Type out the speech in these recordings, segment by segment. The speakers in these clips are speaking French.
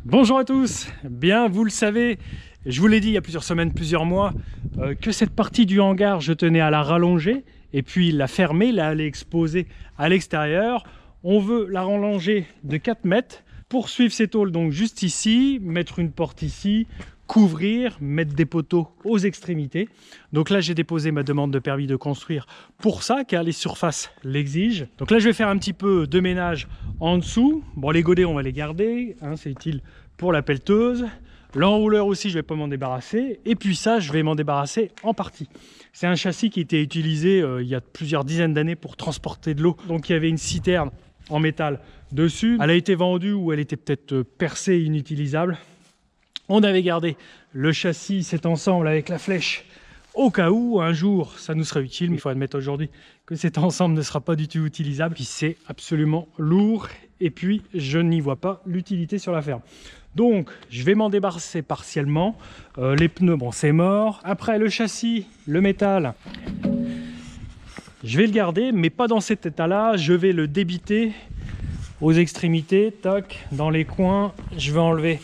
Bonjour à tous, bien vous le savez, je vous l'ai dit il y a plusieurs semaines, plusieurs mois, que cette partie du hangar je tenais à la rallonger et puis la fermer, la aller exposer à l'extérieur. On veut la rallonger de 4 mètres, poursuivre ces tôles donc juste ici, mettre une porte ici, couvrir, mettre des poteaux aux extrémités. Donc là j'ai déposé ma demande de permis de construire pour ça, car les surfaces l'exigent. Donc là je vais faire un petit peu de ménage en dessous. Bon, les godets on va les garder, hein, c'est utile pour la pelleteuse. L'enrouleur aussi je vais pas m'en débarrasser, et puis ça je vais m'en débarrasser en partie. C'est un châssis qui était utilisé il y a plusieurs dizaines d'années pour transporter de l'eau. Donc il y avait une citerne en métal dessus, elle a été vendue ou elle était peut-être percée, inutilisable. On avait gardé le châssis, cet ensemble avec la flèche, au cas où un jour ça nous serait utile, mais il faut admettre aujourd'hui que cet ensemble ne sera pas du tout utilisable. Puis c'est absolument lourd et puis je n'y vois pas l'utilité sur la ferme. Donc je vais m'en débarrasser partiellement. Les pneus, bon c'est mort. Après le châssis, le métal, je vais le garder, mais pas dans cet état-là. Je vais le débiter aux extrémités, tac, dans les coins, je vais enlever.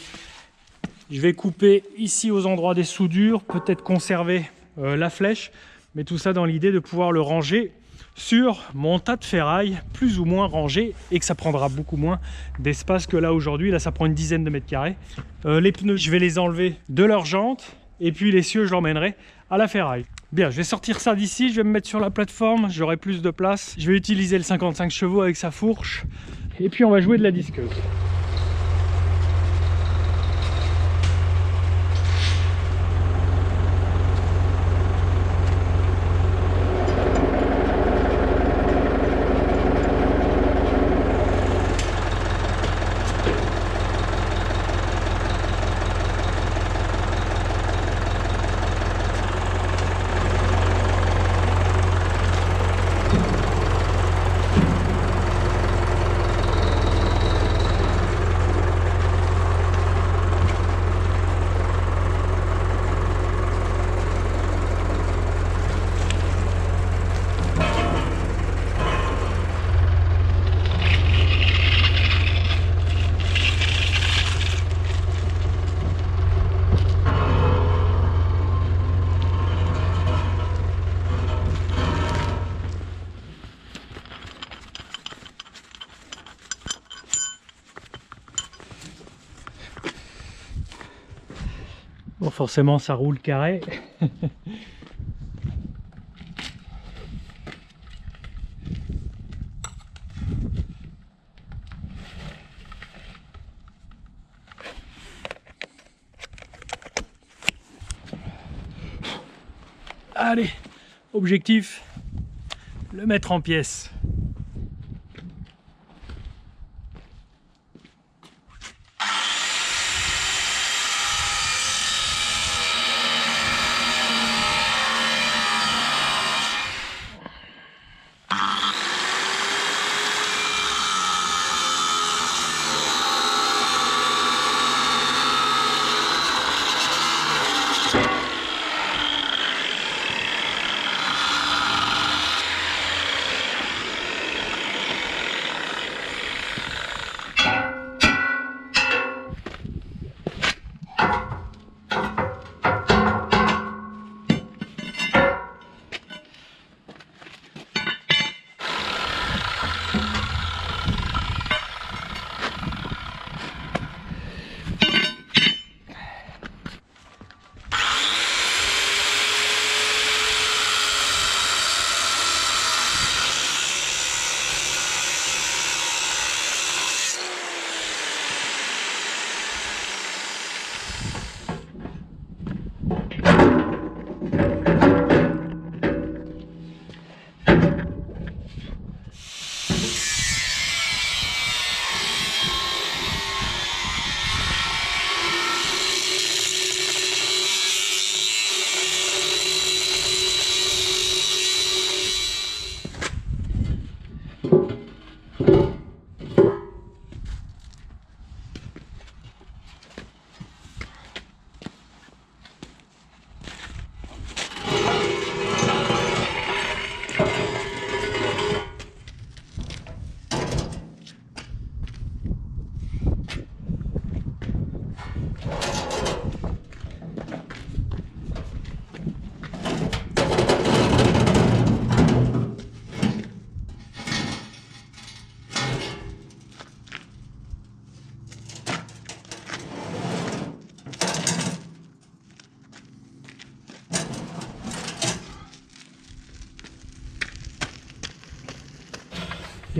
Je vais couper ici aux endroits des soudures, peut-être conserver la flèche, mais tout ça dans l'idée de pouvoir le ranger sur mon tas de ferraille, plus ou moins rangé, et que ça prendra beaucoup moins d'espace que là aujourd'hui. Là, ça prend une dizaine de mètres carrés. Les pneus, je vais les enlever de leurs jantes, et puis les cieux, je l'emmènerai à la ferraille. Bien, je vais sortir ça d'ici, je vais me mettre sur la plateforme, j'aurai plus de place. Je vais utiliser le 55 chevaux avec sa fourche, et puis on va jouer de la disqueuse. Bon, forcément, ça roule carré. Allez, objectif, le mettre en pièces.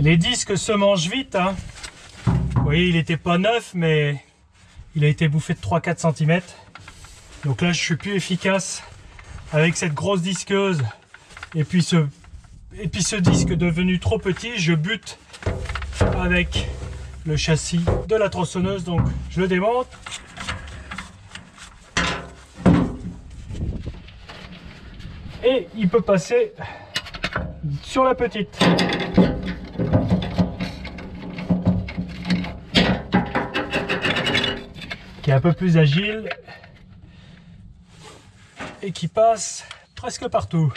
Les disques se mangent vite, hein. Vous voyez, il n'était pas neuf, mais il a été bouffé de 3-4 cm. Donc là, je suis plus efficace avec cette grosse disqueuse. Et puis ce disque devenu trop petit, je bute avec le châssis de la tronçonneuse. Donc je le démonte. Et il peut passer sur la petite. Qui est un peu plus agile et qui passe presque partout.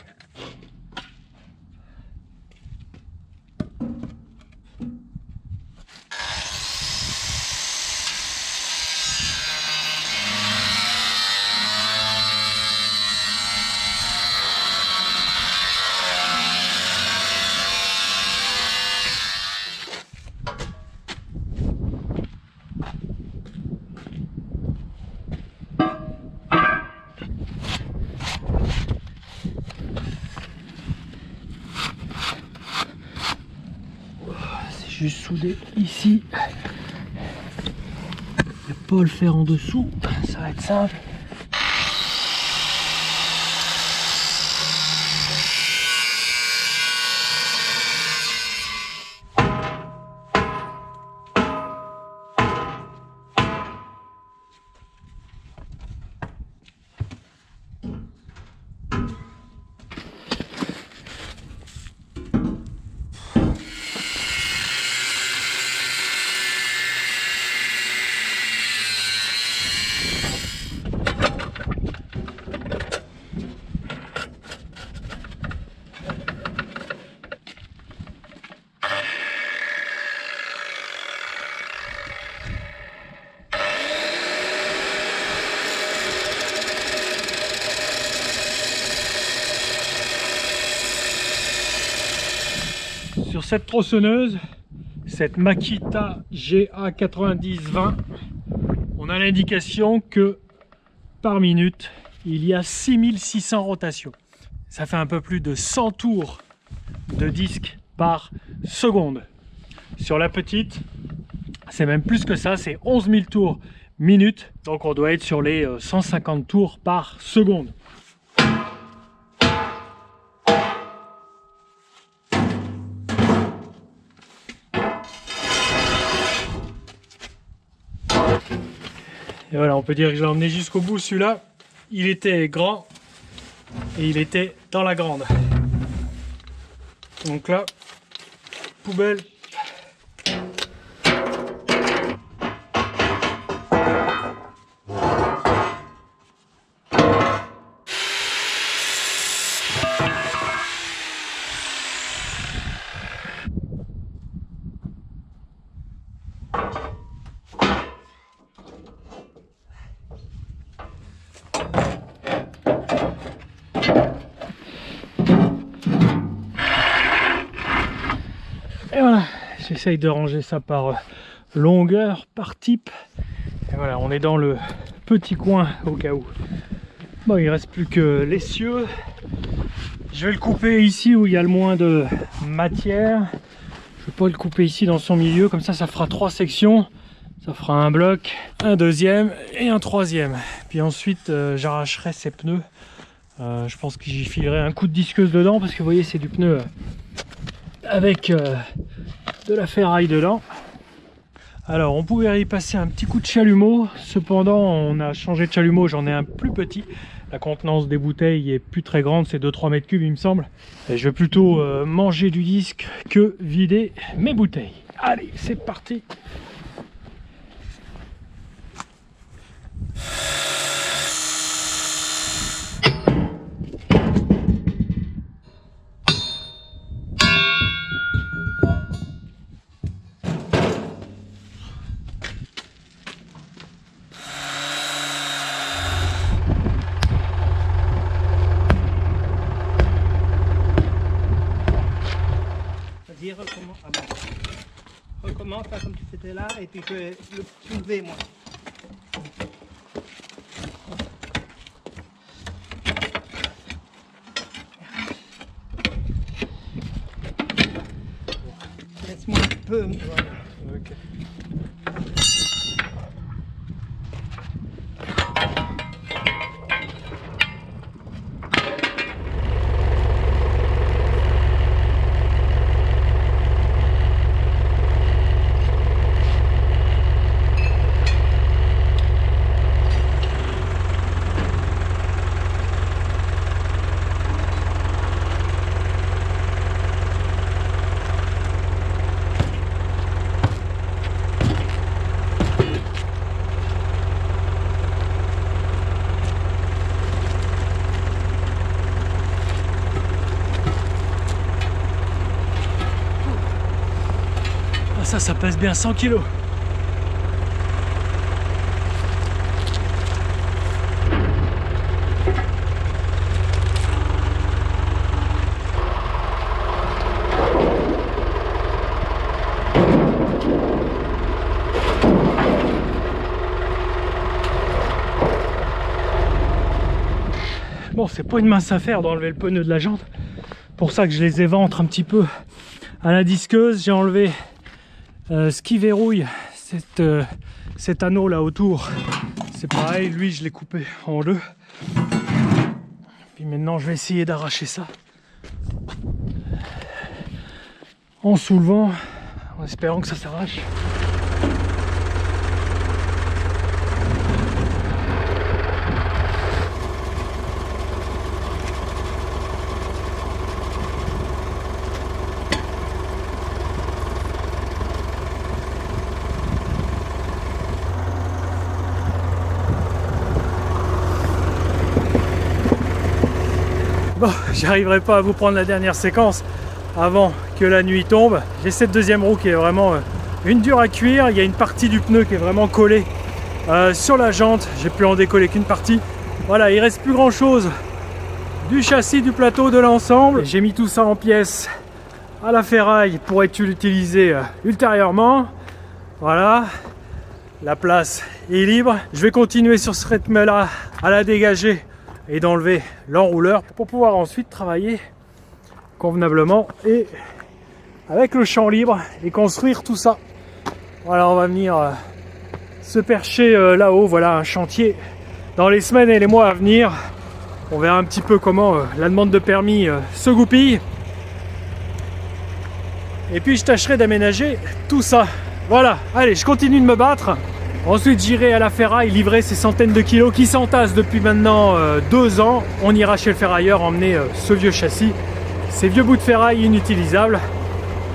Juste soudé ici, et pas le faire en dessous, ça va être simple. Sur cette tronçonneuse, cette Makita GA9020, on a l'indication que par minute, il y a 6600 rotations. Ça fait un peu plus de 100 tours de disque par seconde. Sur la petite, c'est même plus que ça, c'est 11 000 tours minute. Donc on doit être sur les 150 tours par seconde. Et voilà, on peut dire que je l'ai emmené jusqu'au bout. Celui-là, il était grand et il était dans la grande. Donc là, poubelle. Et voilà, j'essaye de ranger ça par longueur, par type. Et voilà, on est dans le petit coin au cas où. Bon, il reste plus que l'essieu. Je vais le couper ici où il y a le moins de matière. Je vais pas le couper ici dans son milieu, comme ça fera 3 sections. Ça fera un bloc, un deuxième et un troisième. Puis ensuite, j'arracherai ces pneus. Je pense que j'y filerai un coup de disqueuse dedans parce que vous voyez, c'est du pneu avec de la ferraille dedans. Alors on pouvait y passer un petit coup de chalumeau, cependant on a changé de chalumeau, j'en ai un plus petit. La contenance des bouteilles est plus très grande, c'est 2-3 mètres cubes il me semble. Et je vais plutôt manger du disque que vider mes bouteilles. Allez, c'est parti. Recommence, ah bon. Recommence là, comme tu faisais là, et puis je vais le soulever moi. peu. Ok. Ça pèse bien 100 kilos. Bon, c'est pas une mince affaire d'enlever le pneu de la jante. Pour ça que je les éventre un petit peu à la disqueuse. J'ai enlevé ce qui verrouille cet anneau là autour. C'est pareil, lui je l'ai coupé en deux. Puis maintenant je vais essayer d'arracher ça en soulevant, en espérant que ça s'arrache. Bon, j'arriverai pas à vous prendre la dernière séquence avant que la nuit tombe. J'ai cette deuxième roue qui est vraiment une dure à cuire. Il y a une partie du pneu qui est vraiment collée sur la jante. J'ai pu en décoller qu'une partie. Voilà, il reste plus grand chose du châssis, du plateau, de l'ensemble. J'ai mis tout ça en pièces à la ferraille pour être utilisé ultérieurement. Voilà, la place est libre. Je vais continuer sur ce rythme-là à la dégager et d'enlever l'enrouleur pour pouvoir ensuite travailler convenablement et avec le champ libre et construire tout ça. Voilà, on va venir se percher là-haut. Voilà un chantier dans les semaines et les mois à venir. On verra un petit peu comment la demande de permis se goupille. Et puis je tâcherai d'aménager tout ça. Voilà, allez, je continue de me battre. Ensuite, j'irai à la ferraille livrer ces centaines de kilos qui s'entassent depuis maintenant 2 ans. On ira chez le ferrailleur emmener ce vieux châssis, ces vieux bouts de ferraille inutilisables.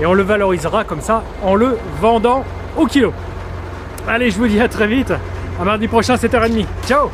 Et on le valorisera comme ça en le vendant au kilo. Allez, je vous dis à très vite. À mardi prochain, 7h30. Ciao!